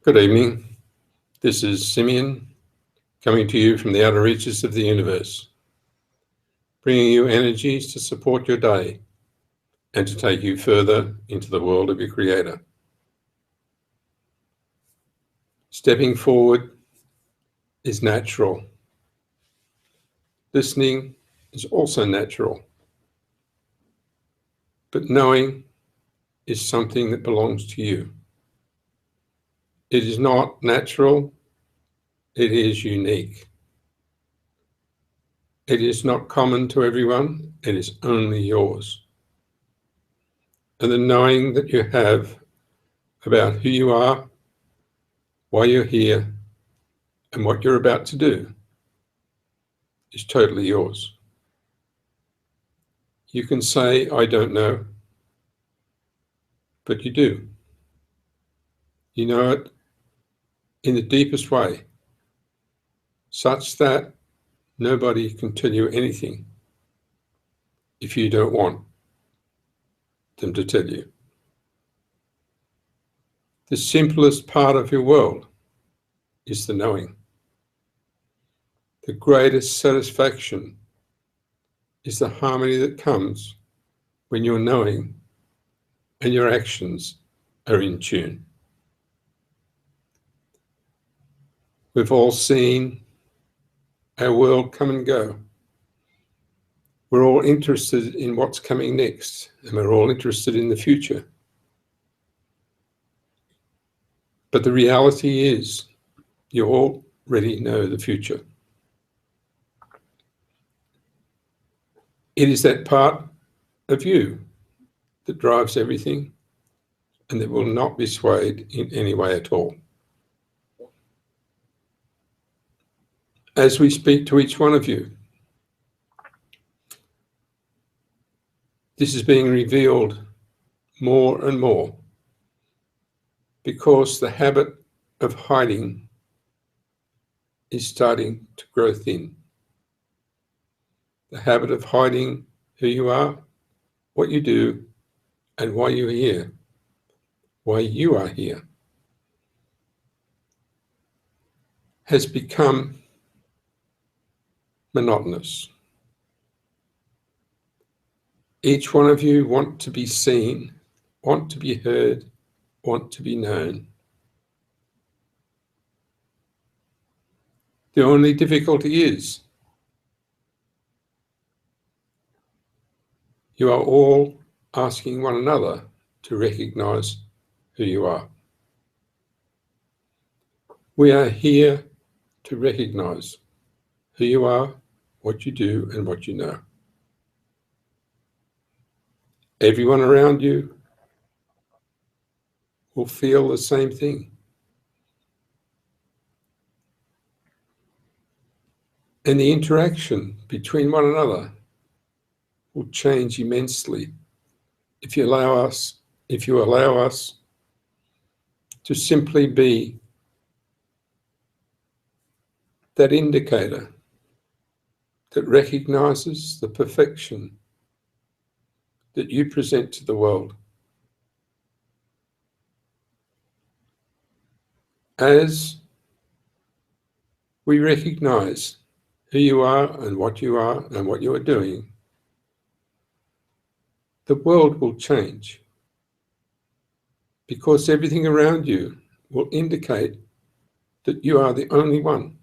Good evening. This is Simmion coming to you from the outer reaches of the universe, bringing you energies to support your day and to take you further into the world of your Creator. Stepping forward is natural. Listening is also natural. But knowing is something that belongs to you. It is not natural, it is unique. It is not common to everyone, it is only yours. And the knowing that you have about who you are, why you're here, and what you're about to do is totally yours. You can say, I don't know, but you do. You know it in the deepest way, such that nobody can tell you anything if you don't want them to tell you. The simplest part of your world is the knowing. The greatest satisfaction is the harmony that comes when your knowing and your actions are in tune. We've all seen our world come and go. We're all interested in what's coming next, and we're all interested in the future. But the reality is, you already know the future. It is that part of you that drives everything and that will not be swayed in any way at all. As we speak to each one of you, this is being revealed more and more because the habit of hiding is starting to grow thin. The habit of hiding who you are, what you do, and why you're here, why you are here, has become monotonous. Each one of you want to be seen, want to be heard, want to be known. The only difficulty is you are all asking one another to recognize who you are. We are here to recognize who you are, what you do, and what you know. Everyone around you will feel the same thing. And the interaction between one another will change immensely if you allow us to simply be that indicator that recognizes the perfection that you present to the world. As we recognize who you are and what you are doing, the world will change because everything around you will indicate that you are the only one.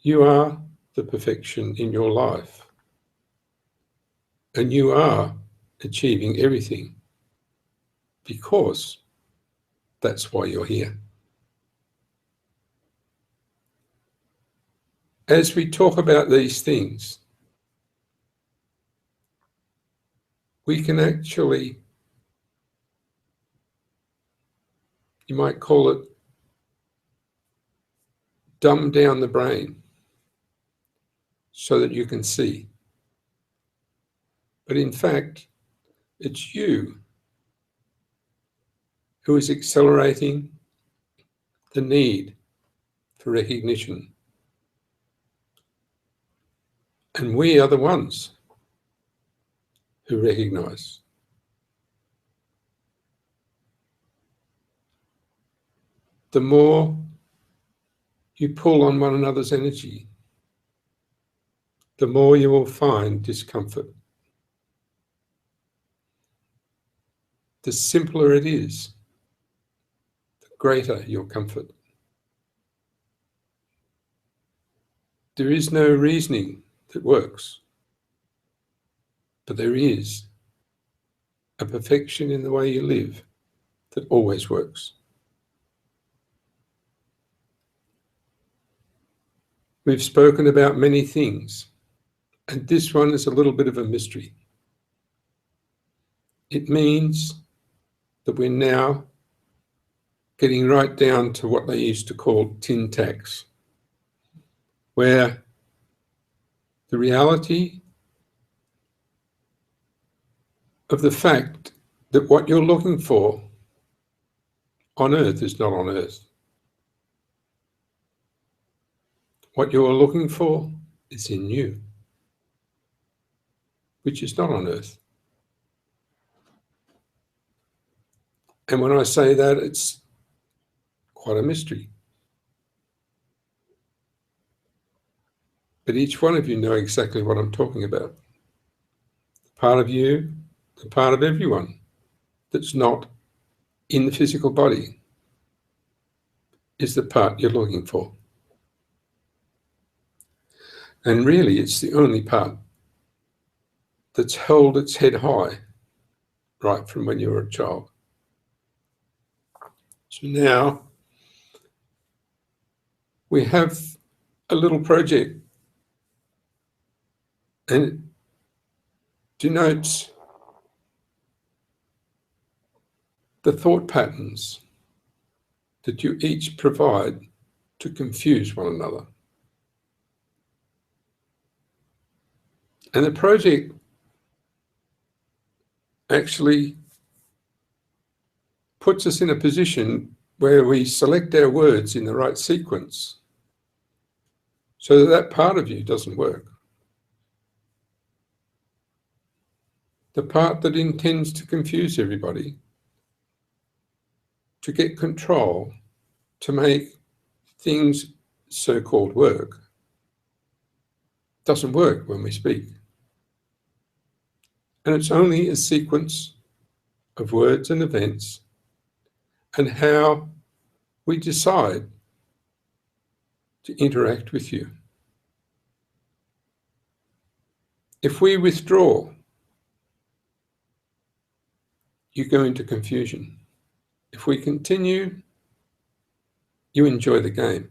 You are the perfection in your life, and you are achieving everything because that's why you're here. As we talk about these things, we can actually, you might call it, dumb down the brain so that you can see. But in fact, it's you who is accelerating the need for recognition. And we are the ones who recognize. the more you pull on one another's energy, the more you will find discomfort. The simpler it is, the greater your comfort. There is no reasoning that works, but there is a perfection in the way you live that always works. We've spoken about many things, and this one is a little bit of a mystery. It means that we're now getting right down to what they used to call tin tacks, where the reality of the fact that what you're looking for on earth is not on earth. What you're looking for is in you, which is not on earth. And when I say that, it's quite a mystery. But each one of you know exactly what I'm talking about. The part of you, the part of everyone that's not in the physical body is the part you're looking for. And really, it's the only part that's held its head high right from when you were a child. So now we have a little project, and it denotes the thought patterns that you each provide to confuse one another. And the project actually puts us in a position where we select our words in the right sequence so that that part of you doesn't work. The part that intends to confuse everybody, to get control, to make things so-called work, doesn't work when we speak. And it's only a sequence of words and events and how we decide to interact with you. If we withdraw, you go into confusion. If we continue, you enjoy the game.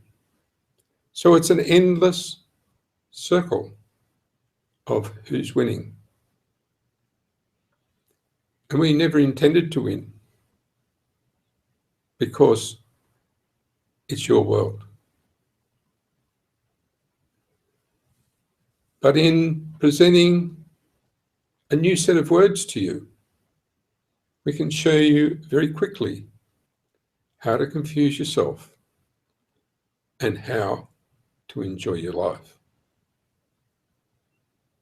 So it's an endless circle of who's winning. And we never intended to win because it's your world. But in presenting a new set of words to you, we can show you very quickly how to confuse yourself and how to enjoy your life.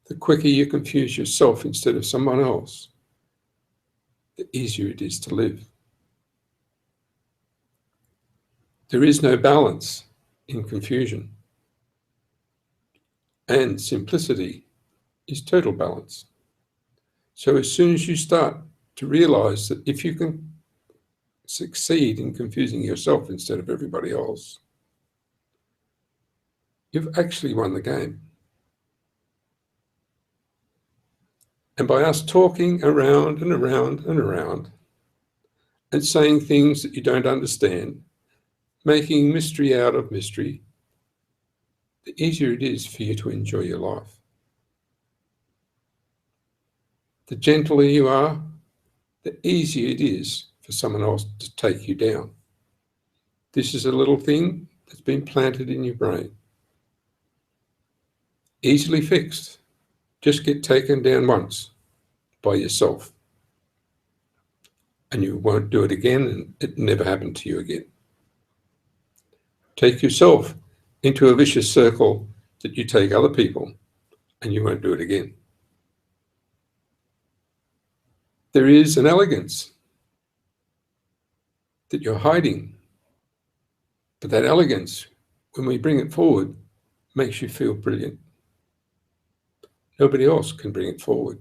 The quicker you confuse yourself instead of someone else, the easier it is to live. There is no balance in confusion, and simplicity is total balance. So as soon as you start to realize that if you can succeed in confusing yourself instead of everybody else, you've actually won the game. And by us talking around and around and around and saying things that you don't understand, making mystery out of mystery, the easier it is for you to enjoy your life. The gentler you are, the easier it is for someone else to take you down. This is a little thing that's been planted in your brain. Easily fixed. Just get taken down once by yourself. And you won't do it again, and it never happened to you again. Take yourself into a vicious circle that you take other people, and you won't do it again. There is an elegance that you're hiding But that elegance, when we bring it forward, makes you feel brilliant. Nobody else can bring it forward,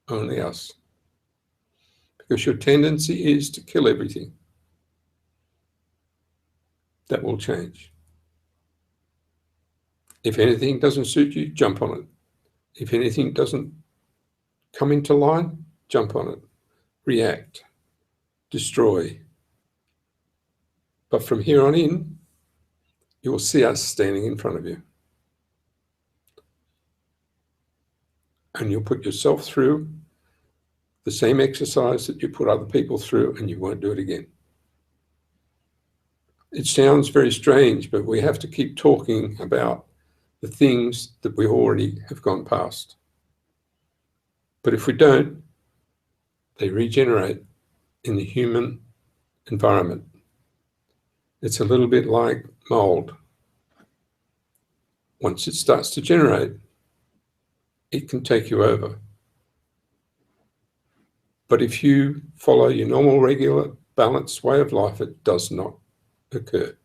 only us. Because your tendency is to kill everything. That will change. If anything doesn't suit you, jump on it. If anything doesn't come into line, jump on it. React. Destroy. But from here on in, you will see us standing in front of you. And you'll put yourself through the same exercise that you put other people through, and you won't do it again. It sounds very strange, but we have to keep talking about the things that we already have gone past. But if we don't, they regenerate in the human environment. It's a little bit like mold. Once it starts to generate, it can take you over. But if you follow your normal, regular, balanced way of life, it does not occur.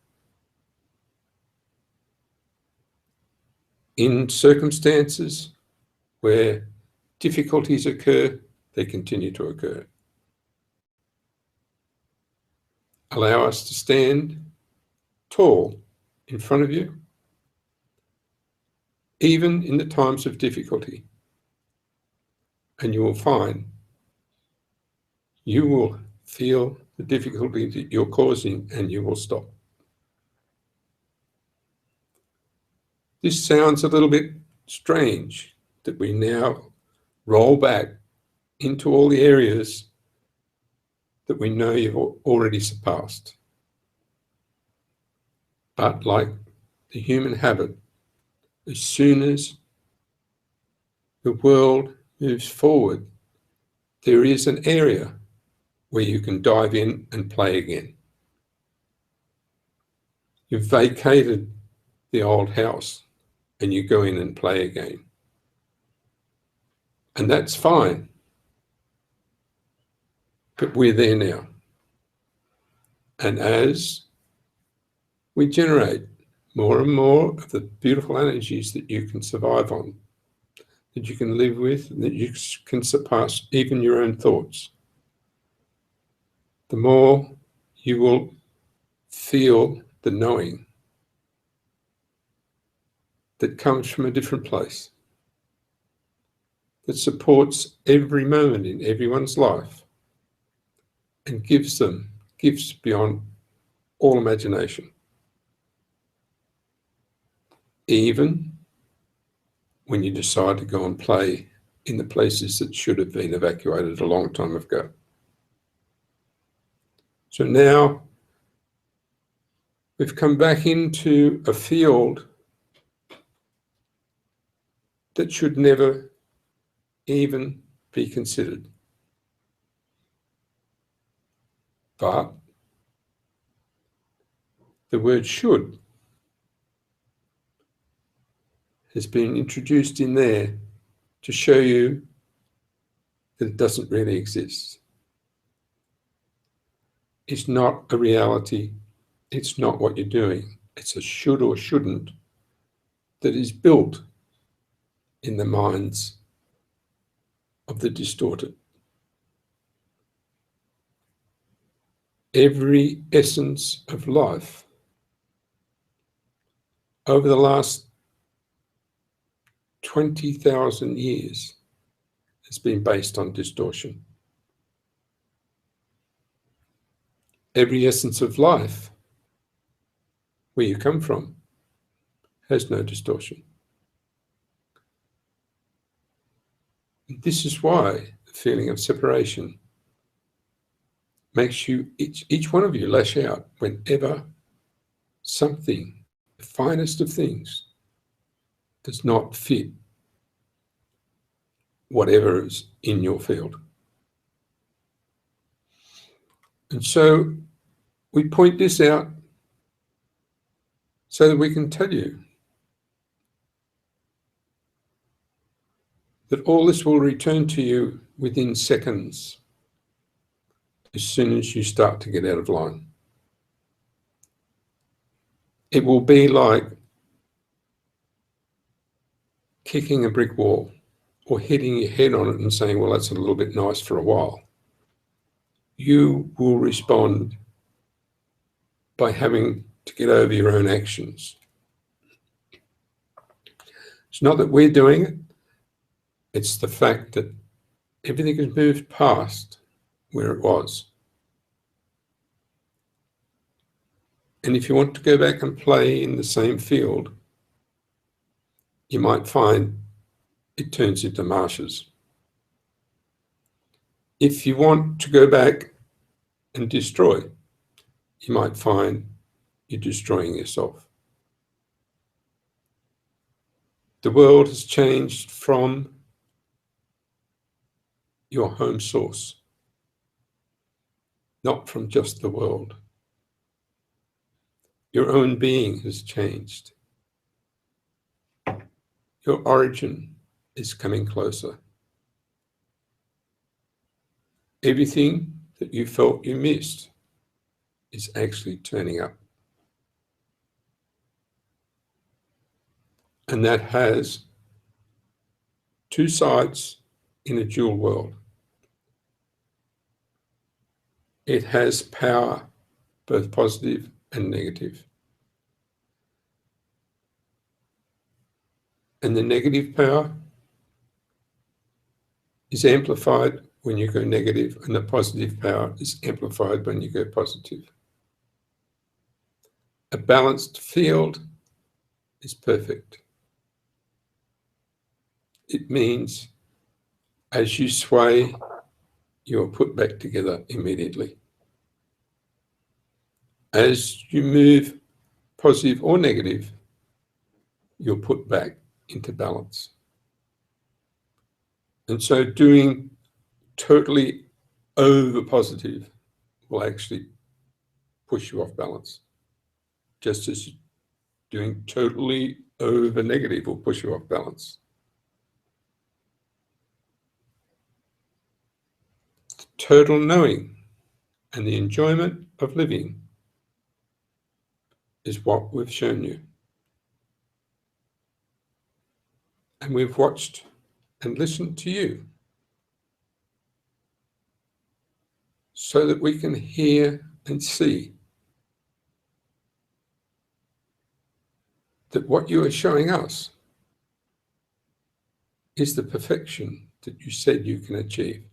In circumstances where difficulties occur, they continue to occur. Allow us to stand tall in front of you, even in the times of difficulty, and you will find you will feel the difficulty that you're causing, and you will stop. This sounds a little bit strange, that we now roll back into all the areas that we know you've already surpassed. But like the human habit, as soon as the world moves forward, there is an area where you can dive in and play again. You've vacated the old house and you go in and play again. And that's fine. But we're there now. And as we generate more and more of the beautiful energies that you can survive on, that you can live with, and that you can surpass even your own thoughts, the more you will feel the knowing that comes from a different place, that supports every moment in everyone's life and gives them gifts beyond all imagination. Even when you decide to go and play in the places that should have been evacuated a long time ago. So now we've come back into a field that should never even be considered. But the word should has been introduced in there to show you that it doesn't really exist. It's not a reality. It's not what you're doing. It's a should or shouldn't that is built in the minds of the distorted. Every essence of life over the last 20,000 years has been based on distortion. Every essence of life, where you come from, has no distortion. This is why the feeling of separation makes you, each one of you, lash out whenever something, the finest of things, does not fit whatever is in your field. And so we point this out so that we can tell you that all this will return to you within seconds as soon as you start to get out of line. It will be like kicking a brick wall or hitting your head on it and saying, well, that's a little bit nice for a while. You will respond by having to get over your own actions. It's not that we're doing it, it's the fact that everything has moved past where it was. And if you want to go back and play in the same field, you might find it turns into marshes. If you want to go back and destroy, you might find you're destroying yourself. The world has changed from your home source, not from just the world. Your own being has changed. Your origin is coming closer. Everything that you felt you missed is actually turning up. And that has two sides in a dual world. It has power, both positive and negative. And the negative power is amplified when you go negative, and the positive power is amplified when you go positive. A balanced field is perfect. It means as you sway, you're put back together immediately. As you move positive or negative, you're put back into balance. And so doing totally over positive will actually push you off balance, just as doing totally over negative will push you off balance. Total knowing and the enjoyment of living is what we've shown you. And we've watched and listened to you so that we can hear and see that what you are showing us is the perfection that you said you can achieve.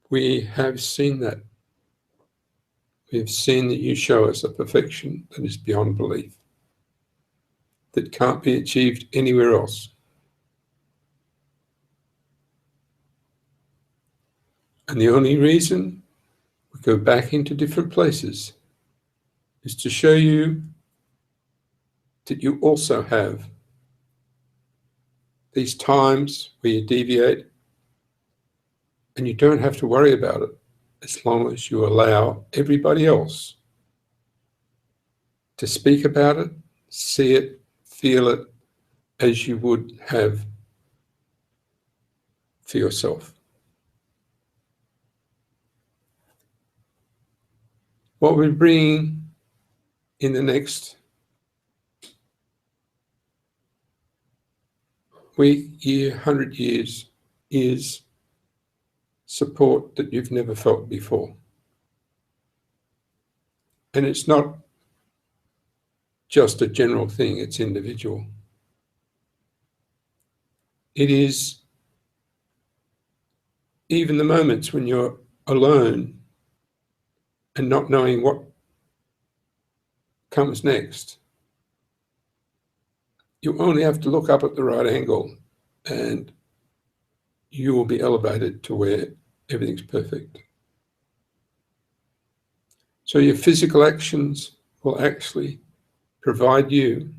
We have seen that. We have seen that you show us a perfection that is beyond belief, that can't be achieved anywhere else. And the only reason we go back into different places is to show you that you also have these times where you deviate, and you don't have to worry about it as long as you allow everybody else to speak about it, see it, feel it as you would have for yourself. What we're bringing in the next week, year, 100 years is support that you've never felt before. And it's not just a general thing, it's individual. It is even the moments when you're alone and not knowing what comes next. You only have to look up at the right angle and you will be elevated to where everything's perfect. So your physical actions will actually provide you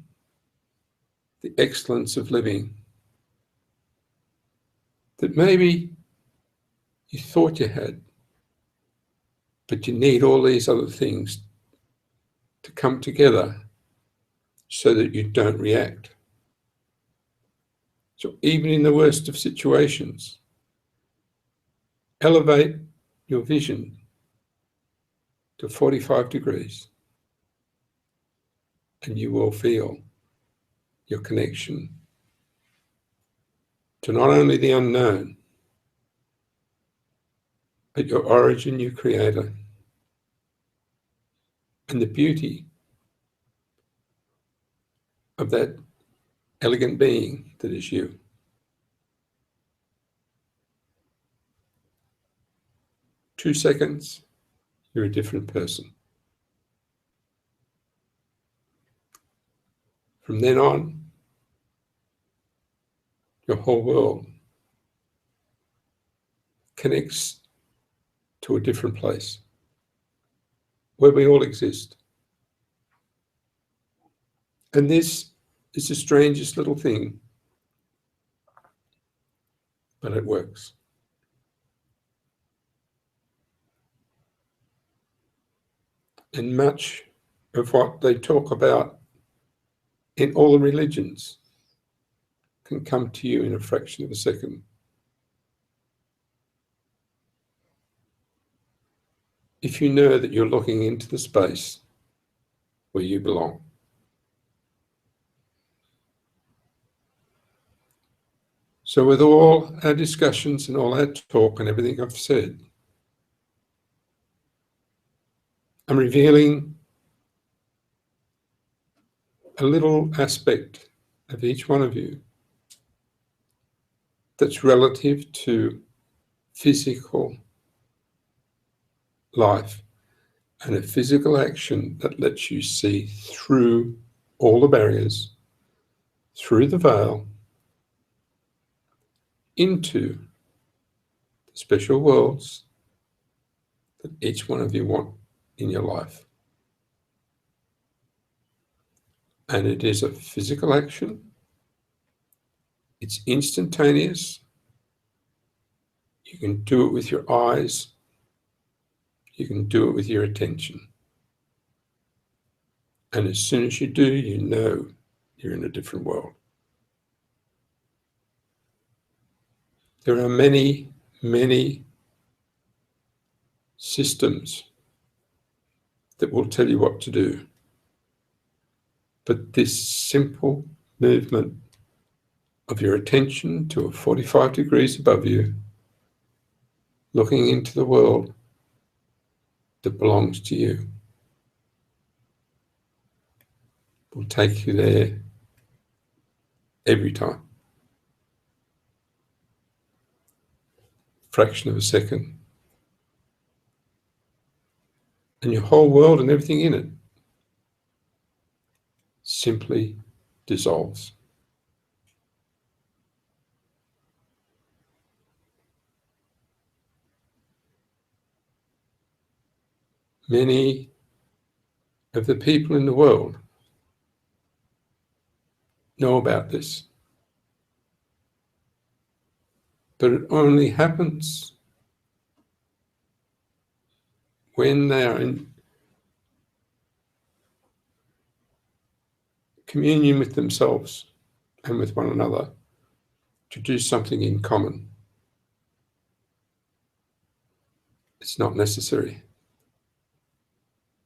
the excellence of living that maybe you thought you had, but you need all these other things to come together so that you don't react. So even in the worst of situations, elevate your vision to 45 degrees, and you will feel your connection to not only the unknown, but your origin, your creator, and the beauty of that elegant being that is you. Two seconds, you're a different person. From then on, your whole world connects to a different place where we all exist. And this is the strangest little thing, but it works. And much of what they talk about in all the religions can come to you in a fraction of a second. If you know that you're looking into the space where you belong. So with all our discussions and all our talk and everything I've said, I'm revealing a little aspect of each one of you that's relative to physical life and a physical action that lets you see through all the barriers, through the veil, into the special worlds that each one of you want in your life. And it is a physical action. It's instantaneous. You can do it with your eyes. You can do it with your attention. And as soon as you do, you know you're in a different world. There are many, many systems that will tell you what to do. But this simple movement of your attention to a 45 degrees above you, looking into the world that belongs to you, will take you there every time. Fraction of a second. And your whole world and everything in it simply dissolves. Many of the people in the world know about this, but it only happens when they are in communion with themselves and with one another to do something in common. It's not necessary.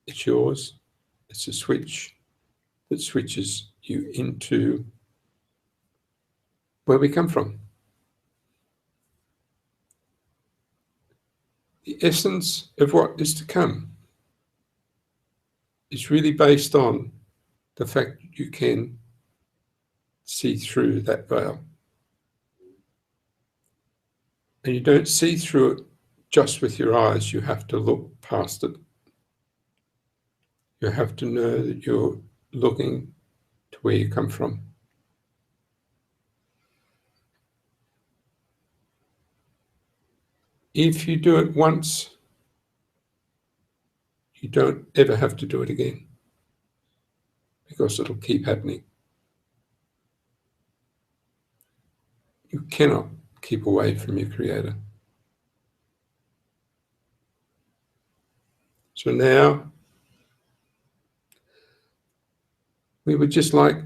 It's yours. It's a switch that switches you into where we come from. The essence of what is to come is really based on the fact that you can see through that veil. And you don't see through it just with your eyes. You have to look past it. You have to know that you're looking to where you come from. If you do it once, you don't ever have to do it again, because it'll keep happening. You cannot keep away from your Creator. So now, we would just like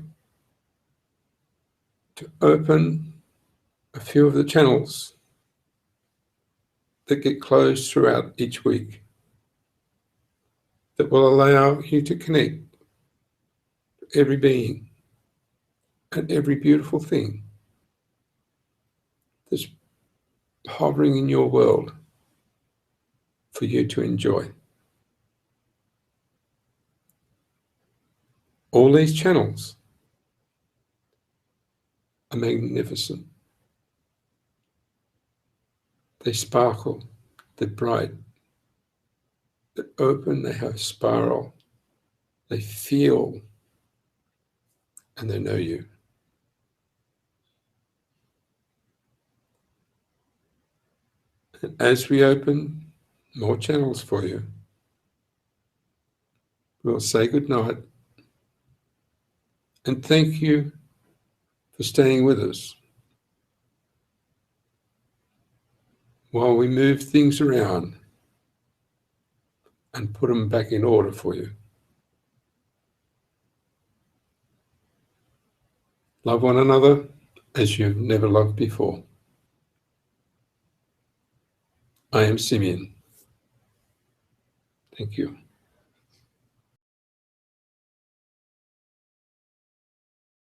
to open a few of the channels that get closed throughout each week. that will allow you to connect to every being and every beautiful thing that's hovering in your world for you to enjoy. All these channels are magnificent. They sparkle, they're bright, they're open, they have a spiral, they feel, and they know you. And as we open more channels for you, we'll say good night and thank you for staying with us while we move things around and put them back in order for you. Love one another as you've never loved before. I am Simmion. Thank you.